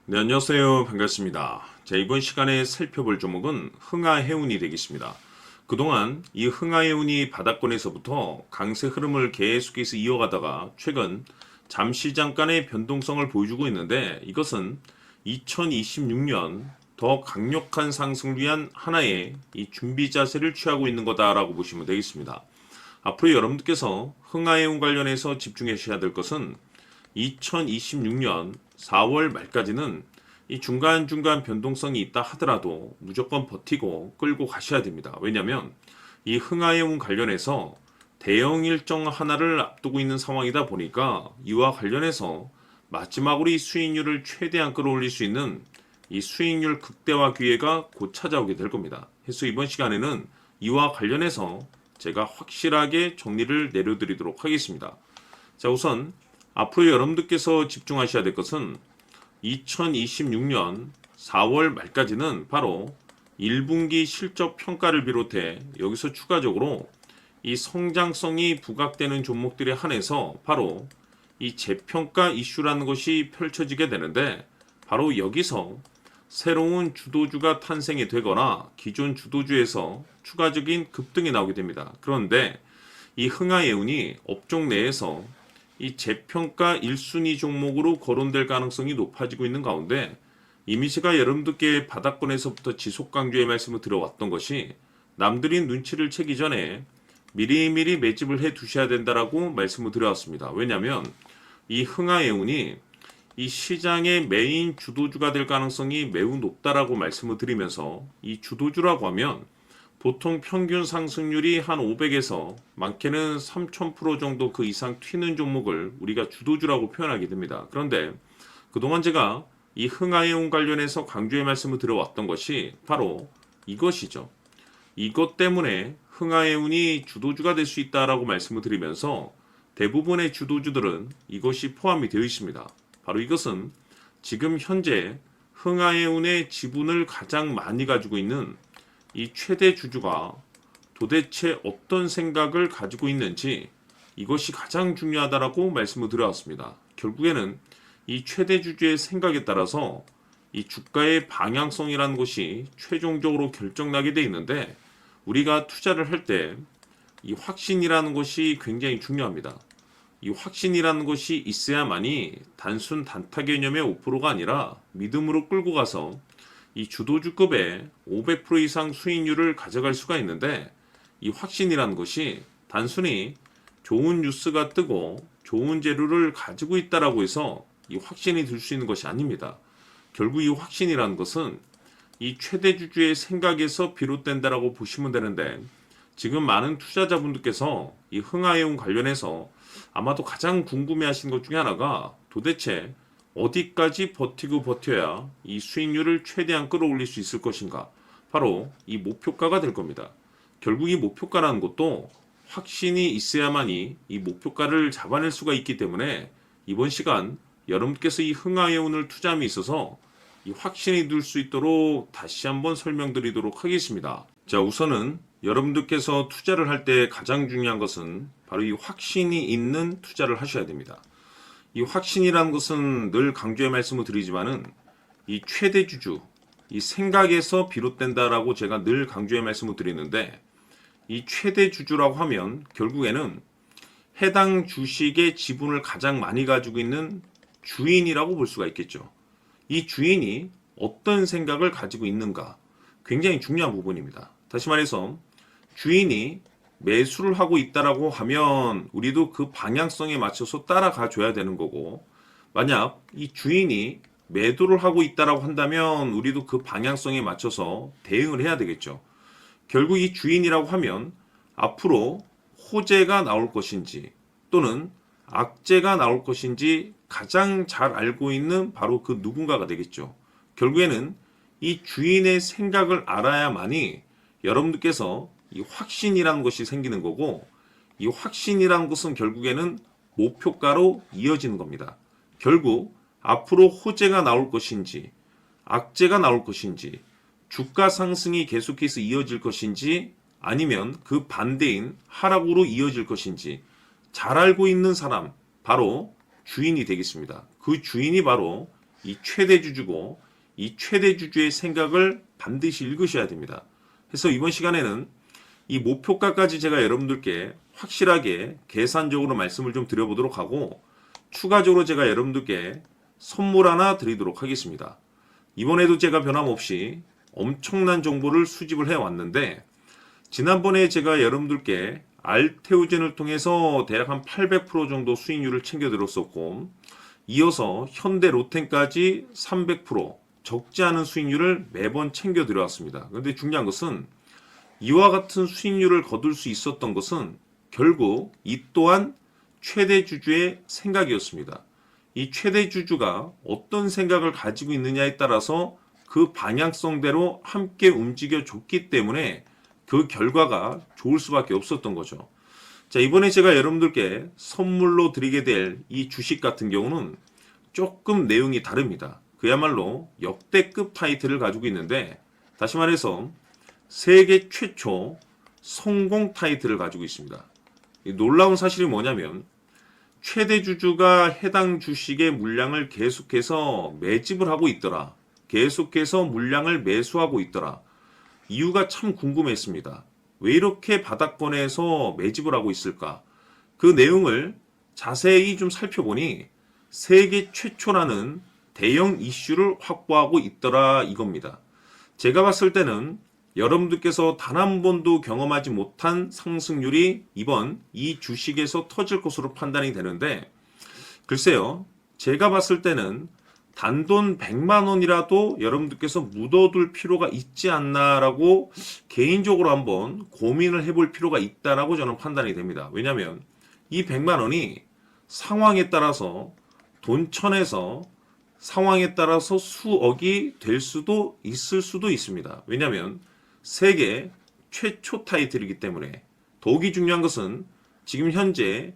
네, 안녕하세요. 반갑습니다. 자, 이번 시간에 살펴볼 종목은 흥하해운이 되겠습니다. 그동안 이 흥하해운이 바닥권에서부터 강세 흐름을 계속해서 이어가다가 최근 잠시 잠깐의 변동성을 보여주고 있는데, 이것은 2026년 더 강력한 상승을 위한 하나의 이 준비 자세를 취하고 있는 거다라고 보시면 되겠습니다. 앞으로 여러분들께서 흥하해운 관련해서 집중하셔야 될 것은 2026년 4월 말까지는 이 중간중간 변동성이 있다 하더라도 무조건 버티고 끌고 가셔야 됩니다. 왜냐하면 이 흥하해운 관련해서 대형 일정 하나를 앞두고 있는 상황이다 보니까 이와 관련해서 마지막으로 이 수익률을 최대한 끌어올릴 수 있는 이 수익률 극대화 기회가 곧 찾아오게 될 겁니다. 그래서 이번 시간에는 이와 관련해서 제가 확실하게 정리를 내려드리도록 하겠습니다. 자, 우선 앞으로 여러분들께서 집중하셔야 될 것은 2026년 4월 말까지는 바로 1분기 실적 평가를 비롯해 여기서 추가적으로 이 성장성이 부각되는 종목들에 한해서 바로 이 재평가 이슈라는 것이 펼쳐지게 되는데, 바로 여기서 새로운 주도주가 탄생이 되거나 기존 주도주에서 추가적인 급등이 나오게 됩니다. 그런데 이 흥하해운이 업종 내에서 이 재평가 1순위 종목으로 거론될 가능성이 높아지고 있는 가운데, 이미 제가 여러분들께 바닥권에서부터 지속 강조의 말씀을 드려왔던 것이 남들이 눈치를 채기 전에 미리미리 매집을 해 두셔야 된다라고 말씀을 드려왔습니다. 왜냐하면 이 흥하해운이 이 시장의 메인 주도주가 될 가능성이 매우 높다라고 말씀을 드리면서, 이 주도주라고 하면 보통 평균 상승률이 한 500에서 많게는 3000% 정도 그 이상 튀는 종목을 우리가 주도주라고 표현하게 됩니다. 그런데 그동안 제가 이 흥하해운 관련해서 강조의 말씀을 드려왔던 것이 바로 이것이죠. 이것 때문에 흥하해운이 주도주가 될 수 있다라고 말씀을 드리면서 대부분의 주도주들은 이것이 포함이 되어 있습니다. 바로 이것은 지금 현재 흥하해운의 지분을 가장 많이 가지고 있는 이 최대 주주가 도대체 어떤 생각을 가지고 있는지, 이것이 가장 중요하다라고 말씀을 드려왔습니다. 결국에는 이 최대 주주의 생각에 따라서 이 주가의 방향성이라는 것이 최종적으로 결정나게 돼 있는데, 우리가 투자를 할 때 이 확신이라는 것이 굉장히 중요합니다. 이 확신이라는 것이 있어야만이 단순 단타 개념의 5%가 아니라 믿음으로 끌고 가서 이 주도주급의 500% 이상 수익률을 가져갈 수가 있는데, 이 확신이라는 것이 단순히 좋은 뉴스가 뜨고 좋은 재료를 가지고 있다라고 해서 이 확신이 들 수 있는 것이 아닙니다. 결국 이 확신이라는 것은 이 최대 주주의 생각에서 비롯된다라고 보시면 되는데, 지금 많은 투자자분들께서 이 흥하해운 관련해서 아마도 가장 궁금해하시는 것 중에 하나가 도대체 어디까지 버티고 버텨야 이 수익률을 최대한 끌어올릴 수 있을 것인가, 바로 이 목표가가 될 겁니다. 결국 이 목표가라는 것도 확신이 있어야만이 이 목표가를 잡아낼 수가 있기 때문에, 이번 시간 여러분께서 이 흥하해운을 투자함에 있어서 이 확신이 들 수 있도록 다시 한번 설명드리도록 하겠습니다. 자, 우선은 여러분들께서 투자를 할 때 가장 중요한 것은 바로 이 확신이 있는 투자를 하셔야 됩니다. 이 확신이라는 것은 늘 강조의 말씀을 드리지만은 이 최대 주주, 이 생각에서 비롯된다라고 제가 늘 강조의 말씀을 드리는데, 이 최대 주주라고 하면 결국에는 해당 주식의 지분을 가장 많이 가지고 있는 주인이라고 볼 수가 있겠죠. 이 주인이 어떤 생각을 가지고 있는가, 굉장히 중요한 부분입니다. 다시 말해서 주인이 매수를 하고 있다라고 하면 우리도 그 방향성에 맞춰서 따라가 줘야 되는 거고, 만약 이 주인이 매도를 하고 있다라고 한다면 우리도 그 방향성에 맞춰서 대응을 해야 되겠죠. 결국 이 주인이라고 하면 앞으로 호재가 나올 것인지 또는 악재가 나올 것인지 가장 잘 알고 있는 바로 그 누군가가 되겠죠. 결국에는 이 주인의 생각을 알아야만이 여러분들께서 이 확신이라는 것이 생기는 거고, 이 확신이라는 것은 결국에는 목표가로 이어지는 겁니다. 결국 앞으로 호재가 나올 것인지 악재가 나올 것인지, 주가 상승이 계속해서 이어질 것인지 아니면 그 반대인 하락으로 이어질 것인지 잘 알고 있는 사람, 바로 주인이 되겠습니다. 그 주인이 바로 이 최대 주주고 이 최대 주주의 생각을 반드시 읽으셔야 됩니다. 그래서 이번 시간에는 이 목표가까지 제가 여러분들께 확실하게 계산적으로 말씀을 좀 드려보도록 하고 추가적으로 제가 여러분들께 선물 하나 드리도록 하겠습니다. 이번에도 제가 변함없이 엄청난 정보를 수집을 해왔는데 지난번에 제가 여러분들께 알테오젠을 통해서 대략 한 800% 정도 수익률을 챙겨드렸었고 이어서 현대 로템까지 300% 적지 않은 수익률을 매번 챙겨드려왔습니다. 그런데 중요한 것은 이와 같은 수익률을 거둘 수 있었던 것은 결국 이 또한 최대 주주의 생각이었습니다. 이 최대 주주가 어떤 생각을 가지고 있느냐에 따라서 그 방향성대로 함께 움직여 줬기 때문에 그 결과가 좋을 수밖에 없었던 거죠. 자, 이번에 제가 여러분들께 선물로 드리게 될 이 주식 같은 경우는 조금 내용이 다릅니다. 그야말로 역대급 타이틀을 가지고 있는데 다시 말해서 세계 최초 성공 타이틀을 가지고 있습니다. 놀라운 사실이 뭐냐면 최대 주주가 해당 주식의 물량을 계속해서 매집을 하고 있더라. 계속해서 물량을 매수하고 있더라. 이유가 참 궁금했습니다. 왜 이렇게 바닥권에서 매집을 하고 있을까? 그 내용을 자세히 좀 살펴보니 세계 최초라는 대형 이슈를 확보하고 있더라 이겁니다. 제가 봤을 때는 여러분들께서 단 한 번도 경험하지 못한 상승률이 이번 이 주식에서 터질 것으로 판단이 되는데 글쎄요. 제가 봤을 때는 단돈 100만 원이라도 여러분들께서 묻어둘 필요가 있지 않나라고 개인적으로 한번 고민을 해볼 필요가 있다라고 저는 판단이 됩니다. 왜냐하면 이 100만 원이 상황에 따라서 돈천에서 상황에 따라서 수억이 될 수도 있을 수도 있습니다. 왜냐하면 세계 최초 타이틀이기 때문에 더욱이 중요한 것은 지금 현재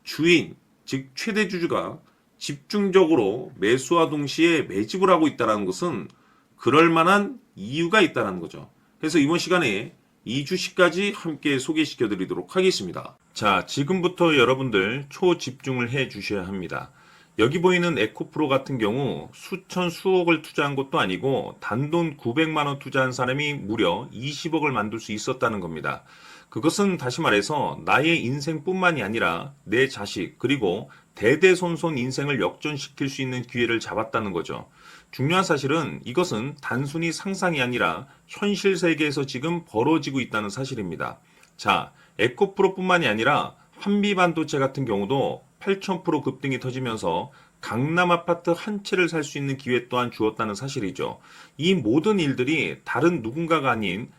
주인, 즉 최대 주주가 집중적으로 매수와 동시에 매집을 하고 있다는 것은 그럴 만한 이유가 있다는 거죠. 그래서 이번 시간에 이 주식까지 함께 소개시켜 드리도록 하겠습니다. 자, 지금부터 여러분들 초집중을 해 주셔야 합니다. 여기 보이는 에코프로 같은 경우 수천 수억을 투자한 것도 아니고 단돈 900만 원 투자한 사람이 무려 20억을 만들 수 있었다는 겁니다. 그것은 다시 말해서 나의 인생뿐만이 아니라 내 자식 그리고 대대손손 인생을 역전시킬 수 있는 기회를 잡았다는 거죠. 중요한 사실은 이것은 단순히 상상이 아니라 현실 세계에서 지금 벌어지고 있다는 사실입니다. 자, 에코프로뿐만이 아니라 한미반도체 같은 경우도 8,000% 급등이 터지면서 강남 아파트 한 채를 살 수 있는 기회 또한 주었다는 사실이죠. 이 모든 일들이 다른 누군가가 아닌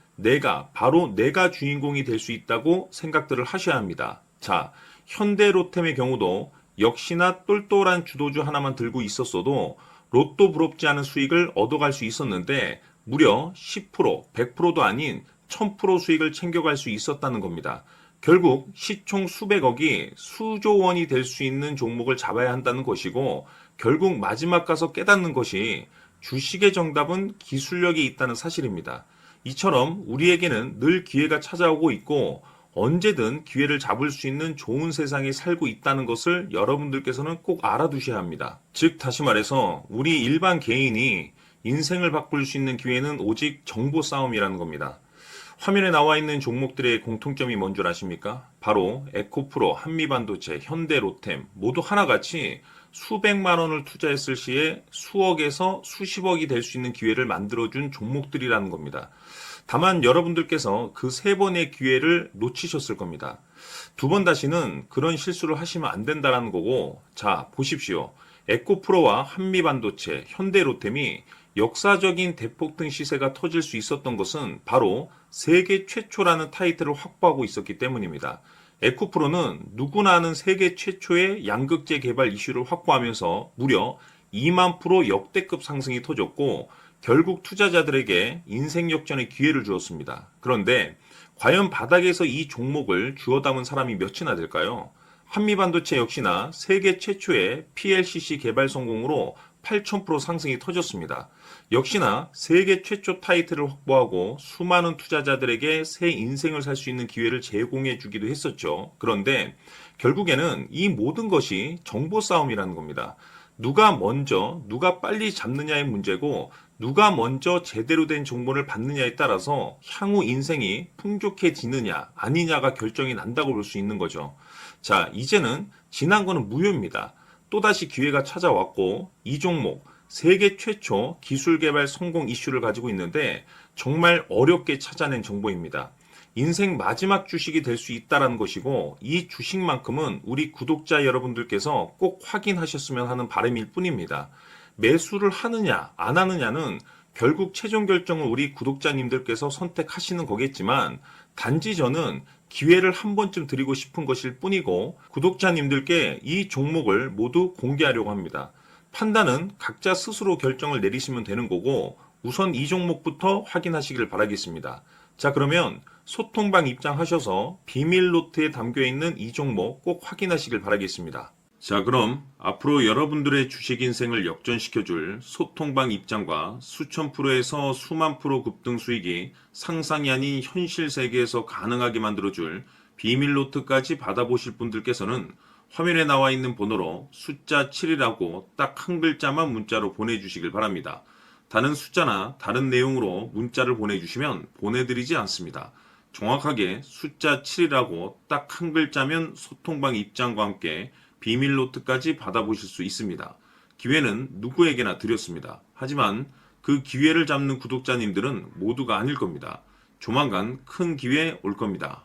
바로 내가 주인공이 될 수 있다고 생각들을 하셔야 합니다. 자, 현대로템의 경우도 역시나 똘똘한 주도주 하나만 들고 있었어도 로또 부럽지 않은 수익을 얻어갈 수 있었는데 무려 10%, 100%도 아닌 1000% 수익을 챙겨갈 수 있었다는 겁니다. 결국 시총 수백억이 수조 원이 될 수 있는 종목을 잡아야 한다는 것이고 결국 마지막 가서 깨닫는 것이 주식의 정답은 기술력이 있다는 사실입니다. 이처럼 우리에게는 늘 기회가 찾아오고 있고 언제든 기회를 잡을 수 있는 좋은 세상에 살고 있다는 것을 여러분들께서는 꼭 알아두셔야 합니다. 즉 다시 말해서 우리 일반 개인이 인생을 바꿀 수 있는 기회는 오직 정보 싸움이라는 겁니다. 화면에 나와 있는 종목들의 공통점이 뭔 줄 아십니까? 바로 에코프로, 한미반도체, 현대로템 모두 하나같이 수백만 원을 투자했을 시에 수억에서 수십억이 될 수 있는 기회를 만들어준 종목들이라는 겁니다. 다만 여러분들께서 그 세 번의 기회를 놓치셨을 겁니다. 두 번 다시는 그런 실수를 하시면 안 된다는 거고 자 보십시오. 에코프로와 한미반도체, 현대로템이 역사적인 대폭등 시세가 터질 수 있었던 것은 바로 세계 최초라는 타이틀을 확보하고 있었기 때문입니다. 에코프로는 누구나 아는 세계 최초의 양극재 개발 이슈를 확보하면서 무려 2만 프로 역대급 상승이 터졌고 결국 투자자들에게 인생 역전의 기회를 주었습니다. 그런데 과연 바닥에서 이 종목을 주워 담은 사람이 몇이나 될까요? 한미반도체 역시나 세계 최초의 PLCC 개발 성공으로 8,000% 상승이 터졌습니다. 역시나 세계 최초 타이틀을 확보하고 수많은 투자자들에게 새 인생을 살 수 있는 기회를 제공해 주기도 했었죠. 그런데 결국에는 이 모든 것이 정보 싸움이라는 겁니다. 누가 먼저, 누가 빨리 잡느냐의 문제고 누가 먼저 제대로 된 정보를 받느냐에 따라서 향후 인생이 풍족해지느냐 아니냐가 결정이 난다고 볼 수 있는 거죠. 자, 이제는 지난 거는 무효입니다. 또다시 기회가 찾아왔고 이 종목 세계 최초 기술 개발 성공 이슈를 가지고 있는데 정말 어렵게 찾아낸 정보입니다. 인생 마지막 주식이 될 수 있다는 것이고 이 주식만큼은 우리 구독자 여러분들께서 꼭 확인하셨으면 하는 바람일 뿐입니다. 매수를 하느냐 안 하느냐는 결국 최종 결정을 우리 구독자님들께서 선택하시는 거겠지만 단지 저는 기회를 한 번쯤 드리고 싶은 것일 뿐이고 구독자님들께 이 종목을 모두 공개하려고 합니다. 판단은 각자 스스로 결정을 내리시면 되는 거고 우선 이 종목부터 확인하시길 바라겠습니다. 자, 그러면 소통방 입장하셔서 비밀 노트에 담겨 있는 이 종목 꼭 확인하시길 바라겠습니다. 자, 그럼 앞으로 여러분들의 주식 인생을 역전시켜줄 소통방 입장과 수천 프로에서 수만 프로 급등 수익이 상상이 아닌 현실 세계에서 가능하게 만들어줄 비밀 노트까지 받아보실 분들께서는 화면에 나와 있는 번호로 숫자 7이라고 딱 한 글자만 문자로 보내주시길 바랍니다. 다른 숫자나 다른 내용으로 문자를 보내주시면 보내드리지 않습니다. 정확하게 숫자 7이라고 딱 한 글자면 소통방 입장과 함께 비밀 노트까지 받아보실 수 있습니다. 기회는 누구에게나 드렸습니다. 하지만 그 기회를 잡는 구독자님들은 모두가 아닐 겁니다. 조만간 큰 기회 올 겁니다.